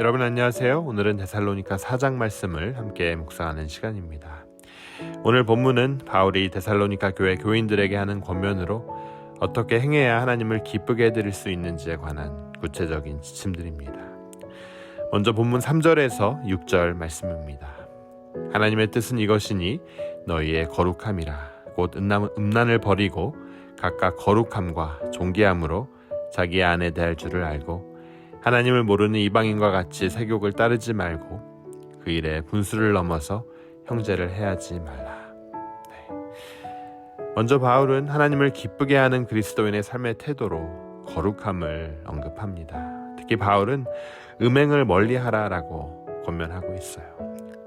여러분 안녕하세요. 오늘은 데살로니가 4장 말씀을 함께 묵상하는 시간입니다. 오늘 본문은 바울이 데살로니가 교회 교인들에게 하는 권면으로 어떻게 행해야 하나님을 기쁘게 해드릴 수 있는지에 관한 구체적인 지침들입니다. 먼저 본문 3절에서 6절 말씀입니다. 하나님의 뜻은 이것이니 너희의 거룩함이라. 곧 음란을 버리고 각각 거룩함과 존귀함으로 자기의 안에 대할 줄을 알고 하나님을 모르는 이방인과 같이 세욕을 따르지 말고 그 일에 분수를 넘어서 형제를 해하지 말라. 먼저 바울은 하나님을 기쁘게 하는 그리스도인의 삶의 태도로 거룩함을 언급합니다. 특히 바울은 음행을 멀리하라라고 권면하고 있어요.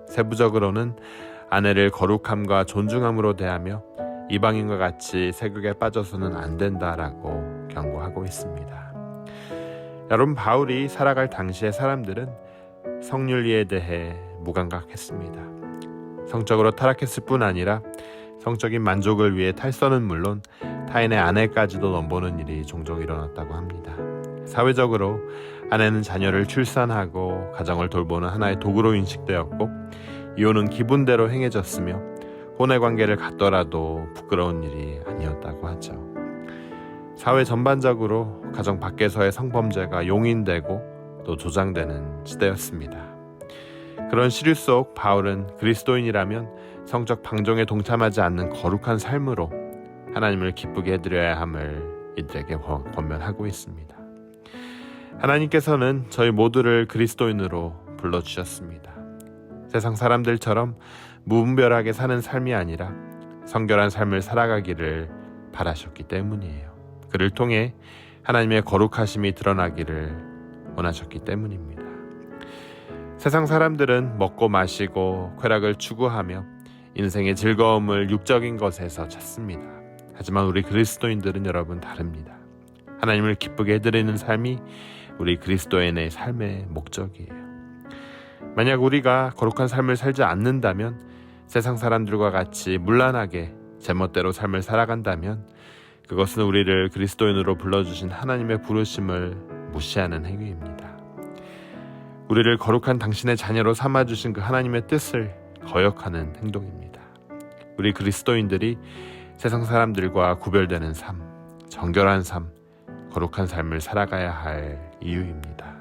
세부적으로는 아내를 거룩함과 존중함으로 대하며 이방인과 같이 세욕에 빠져서는 안 된다라고 경고하고 있습니다. 여러분, 바울이 살아갈 당시의 사람들은 성윤리에 대해 무감각했습니다. 성적으로 타락했을 뿐 아니라 성적인 만족을 위해 탈선은 물론 타인의 아내까지도 넘보는 일이 종종 일어났다고 합니다. 사회적으로 아내는 자녀를 출산하고 가정을 돌보는 하나의 도구로 인식되었고 이혼은 기분대로 행해졌으며 혼의 관계를 갖더라도 부끄러운 일이 아니었다고 하죠. 사회 전반적으로 가정 밖에서의 성범죄가 용인되고 또 조장되는 시대였습니다. 그런 시류 속 바울은 그리스도인이라면 성적 방종에 동참하지 않는 거룩한 삶으로 하나님을 기쁘게 해드려야 함을 이들에게 권면하고 있습니다. 하나님께서는 저희 모두를 그리스도인으로 불러주셨습니다. 세상 사람들처럼 무분별하게 사는 삶이 아니라 성결한 삶을 살아가기를 바라셨기 때문이에요. 그를 통해 하나님의 거룩하심이 드러나기를 원하셨기 때문입니다. 세상 사람들은 먹고 마시고 쾌락을 추구하며 인생의 즐거움을 육적인 것에서 찾습니다. 하지만 우리 그리스도인들은 여러분 다릅니다. 하나님을 기쁘게 해드리는 삶이 우리 그리스도인의 삶의 목적이에요. 만약 우리가 거룩한 삶을 살지 않는다면, 세상 사람들과 같이 문란하게 제멋대로 삶을 살아간다면 그것은 우리를 그리스도인으로 불러주신 하나님의 부르심을 무시하는 행위입니다. 우리를 거룩한 당신의 자녀로 삼아주신 그 하나님의 뜻을 거역하는 행동입니다. 우리 그리스도인들이 세상 사람들과 구별되는 삶, 정결한 삶, 거룩한 삶을 살아가야 할 이유입니다.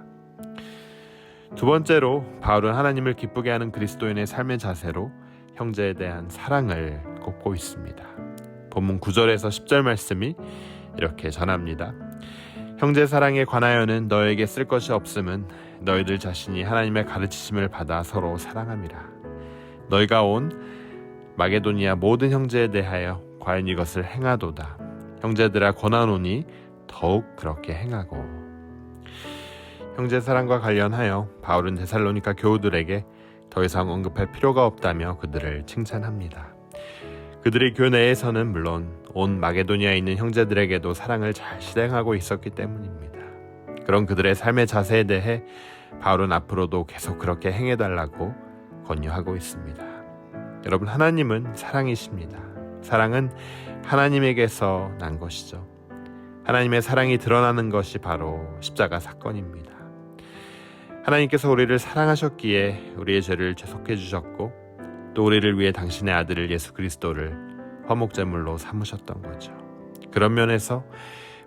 두 번째로 바울은 하나님을 기쁘게 하는 그리스도인의 삶의 자세로 형제에 대한 사랑을 꼽고 있습니다. 본문 9절에서 10절 말씀이 이렇게 전합니다. 형제 사랑에 관하여는 너에게 쓸 것이 없음은 너희들 자신이 하나님의 가르치심을 받아 서로 사랑함이라. 너희가 온 마게도니아 모든 형제에 대하여 과연 이것을 행하도다. 형제들아 권하노니 더욱 그렇게 행하고. 형제 사랑과 관련하여 바울은 데살로니가 교우들에게 더 이상 언급할 필요가 없다며 그들을 칭찬합니다. 그들의 교내에서는 물론 온 마게도니아에 있는 형제들에게도 사랑을 잘 실행하고 있었기 때문입니다. 그런 그들의 삶의 자세에 대해 바울은 앞으로도 계속 그렇게 행해달라고 권유하고 있습니다. 여러분, 하나님은 사랑이십니다. 사랑은 하나님에게서 난 것이죠. 하나님의 사랑이 드러나는 것이 바로 십자가 사건입니다. 하나님께서 우리를 사랑하셨기에 우리의 죄를 죄속해 주셨고 또 우리를 위해 당신의 아들을 예수 그리스도를 화목제물로 삼으셨던 거죠. 그런 면에서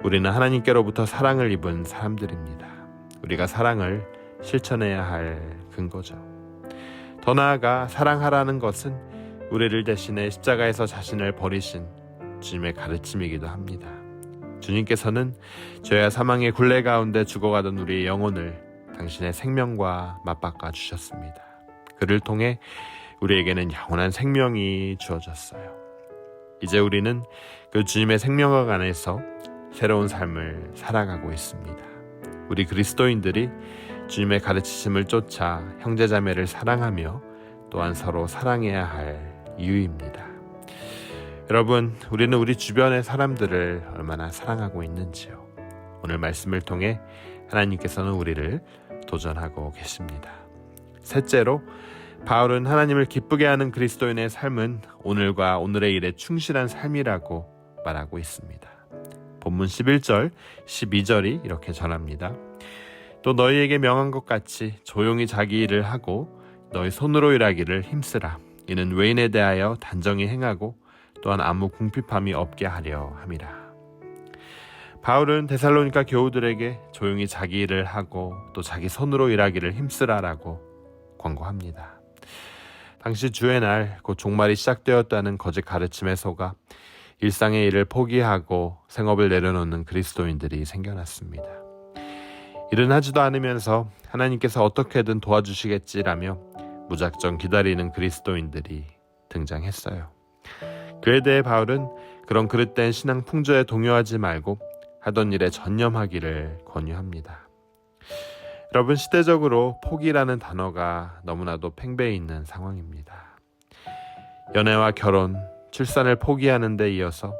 우리는 하나님께로부터 사랑을 입은 사람들입니다. 우리가 사랑을 실천해야 할 근거죠. 더 나아가 사랑하라는 것은 우리를 대신해 십자가에서 자신을 버리신 주님의 가르침이기도 합니다. 주님께서는 죄와 사망의 굴레 가운데 죽어가던 우리의 영혼을 당신의 생명과 맞바꿔 주셨습니다. 그를 통해 우리에게는 영원한 생명이 주어졌어요. 이제 우리는 그 주님의 생명력 안에서 새로운 삶을 살아가고 있습니다. 우리 그리스도인들이 주님의 가르치심을 쫓아 형제자매를 사랑하며 또한 서로 사랑해야 할 이유입니다. 여러분, 우리는 우리 주변의 사람들을 얼마나 사랑하고 있는지요? 오늘 말씀을 통해 하나님께서는 우리를 도전하고 계십니다. 셋째로, 바울은 하나님을 기쁘게 하는 그리스도인의 삶은 오늘과 오늘의 일에 충실한 삶이라고 말하고 있습니다. 본문 11절, 12절이 이렇게 전합니다. 또 너희에게 명한 것 같이 조용히 자기 일을 하고 너희 손으로 일하기를 힘쓰라. 이는 외인에 대하여 단정히 행하고 또한 아무 궁핍함이 없게 하려 함이라. 바울은 데살로니가 교우들에게 조용히 자기 일을 하고 또 자기 손으로 일하기를 힘쓰라라고 권고합니다. 당시 주의 날 곧 종말이 시작되었다는 거짓 가르침에 속아 일상의 일을 포기하고 생업을 내려놓는 그리스도인들이 생겨났습니다. 일은 하지도 않으면서 하나님께서 어떻게든 도와주시겠지라며 무작정 기다리는 그리스도인들이 등장했어요. 그에 대해 바울은 그런 그릇된 신앙 풍조에 동요하지 말고 하던 일에 전념하기를 권유합니다. 여러분, 시대적으로 포기라는 단어가 너무나도 팽배해 있는 상황입니다. 연애와 결혼, 출산을 포기하는 데 이어서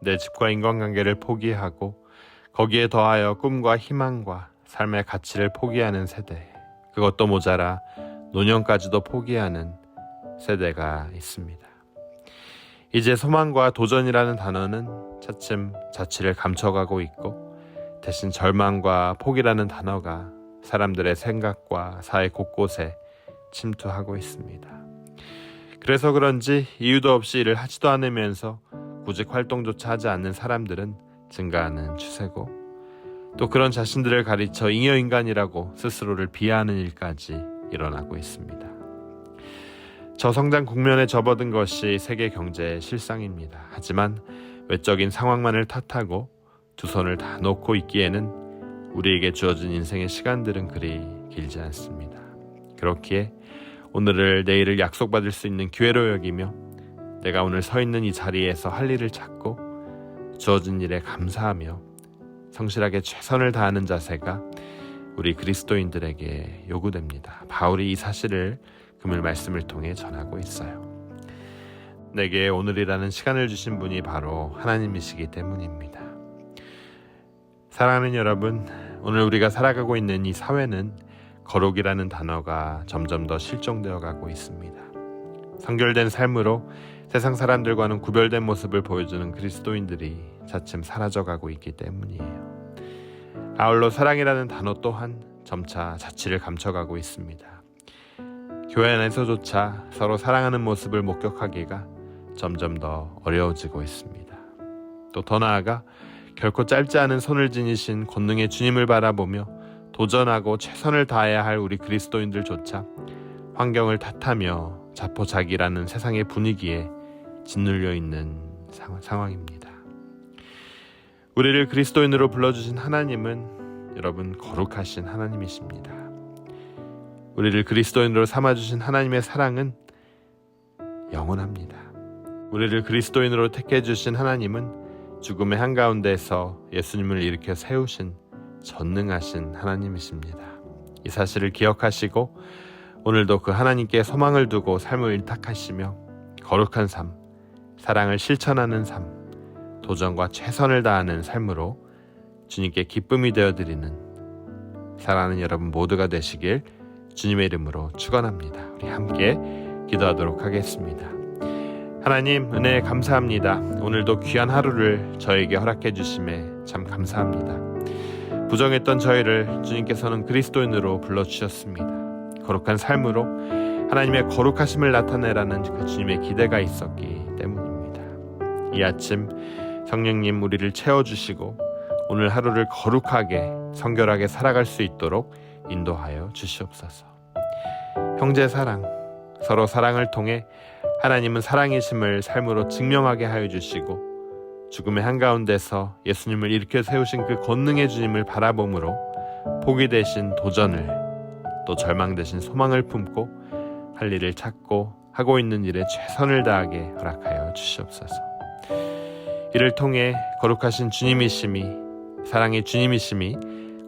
내 집과 인간관계를 포기하고 거기에 더하여 꿈과 희망과 삶의 가치를 포기하는 세대, 그것도 모자라 노년까지도 포기하는 세대가 있습니다. 이제 소망과 도전이라는 단어는 차츰 자취를 감춰가고 있고 대신 절망과 포기라는 단어가 사람들의 생각과 사회 곳곳에 침투하고 있습니다. 그래서 그런지 이유도 없이 일을 하지도 않으면서 구직 활동조차 하지 않는 사람들은 증가하는 추세고 또 그런 자신들을 가리쳐 잉여인간이라고 스스로를 비하하는 일까지 일어나고 있습니다. 저성장 국면에 접어든 것이 세계 경제의 실상입니다. 하지만 외적인 상황만을 탓하고 두 손을 다 놓고 있기에는 우리에게 주어진 인생의 시간들은 그리 길지 않습니다. 그렇기에 오늘을 내일을 약속받을 수 있는 기회로 여기며 내가 오늘 서 있는 이 자리에서 할 일을 찾고 주어진 일에 감사하며 성실하게 최선을 다하는 자세가 우리 그리스도인들에게 요구됩니다. 바울이 이 사실을 금요일 말씀을 통해 전하고 있어요. 내게 오늘이라는 시간을 주신 분이 바로 하나님이시기 때문입니다. 사랑하는 여러분, 오늘 우리가 살아가고 있는 이 사회는 거룩이라는 단어가 점점 더 실종되어 가고 있습니다. 성결된 삶으로 세상 사람들과는 구별된 모습을 보여주는 그리스도인들이 차츰 사라져가고 있기 때문이에요. 아울러 사랑이라는 단어 또한 점차 자취를 감춰가고 있습니다. 교회 안에서조차 서로 사랑하는 모습을 목격하기가 점점 더 어려워지고 있습니다. 또 더 나아가 결코 짧지 않은 손을 지니신 권능의 주님을 바라보며 도전하고 최선을 다해야 할 우리 그리스도인들조차 환경을 탓하며 자포자기라는 세상의 분위기에 짓눌려 있는 상황입니다. 우리를 그리스도인으로 불러주신 하나님은 여러분 거룩하신 하나님이십니다. 우리를 그리스도인으로 삼아주신 하나님의 사랑은 영원합니다. 우리를 그리스도인으로 택해 주신 하나님은 죽음의 한가운데서 예수님을 일으켜 세우신 전능하신 하나님이십니다. 이 사실을 기억하시고 오늘도 그 하나님께 소망을 두고 삶을 일탁하시며 거룩한 삶, 사랑을 실천하는 삶, 도전과 최선을 다하는 삶으로 주님께 기쁨이 되어드리는 사랑하는 여러분 모두가 되시길 주님의 이름으로 축원합니다. 우리 함께 기도하도록 하겠습니다. 하나님, 은혜에 감사합니다. 오늘도 귀한 하루를 저에게 허락해 주심에 참 감사합니다. 부정했던 저희를 주님께서는 그리스도인으로 불러주셨습니다. 거룩한 삶으로 하나님의 거룩하심을 나타내라는 그 주님의 기대가 있었기 때문입니다. 이 아침 성령님 우리를 채워주시고 오늘 하루를 거룩하게 성결하게 살아갈 수 있도록 인도하여 주시옵소서. 형제 사랑, 서로 사랑을 통해 하나님은 사랑이심을 삶으로 증명하게 하여 주시고 죽음의 한가운데서 예수님을 일으켜 세우신 그 권능의 주님을 바라봄으로 포기 대신 도전을 또 절망 대신 소망을 품고 할 일을 찾고 하고 있는 일에 최선을 다하게 허락하여 주시옵소서. 이를 통해 거룩하신 주님이심이, 사랑의 주님이심이,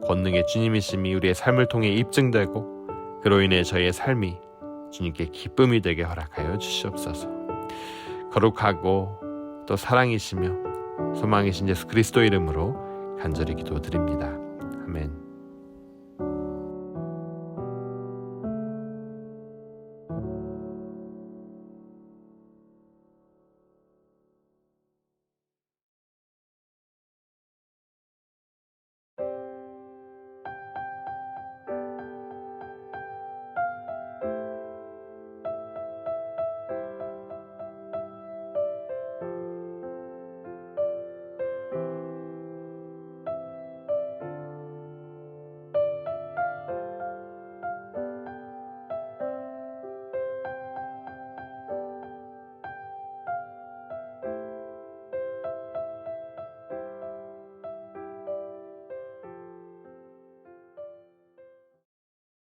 권능의 주님이심이 우리의 삶을 통해 입증되고 그로 인해 저희의 삶이 주님께 기쁨이 되게 허락하여 주시옵소서. 거룩하고 또 사랑이시며 소망이신 예수 그리스도 이름으로 간절히 기도드립니다. 아멘.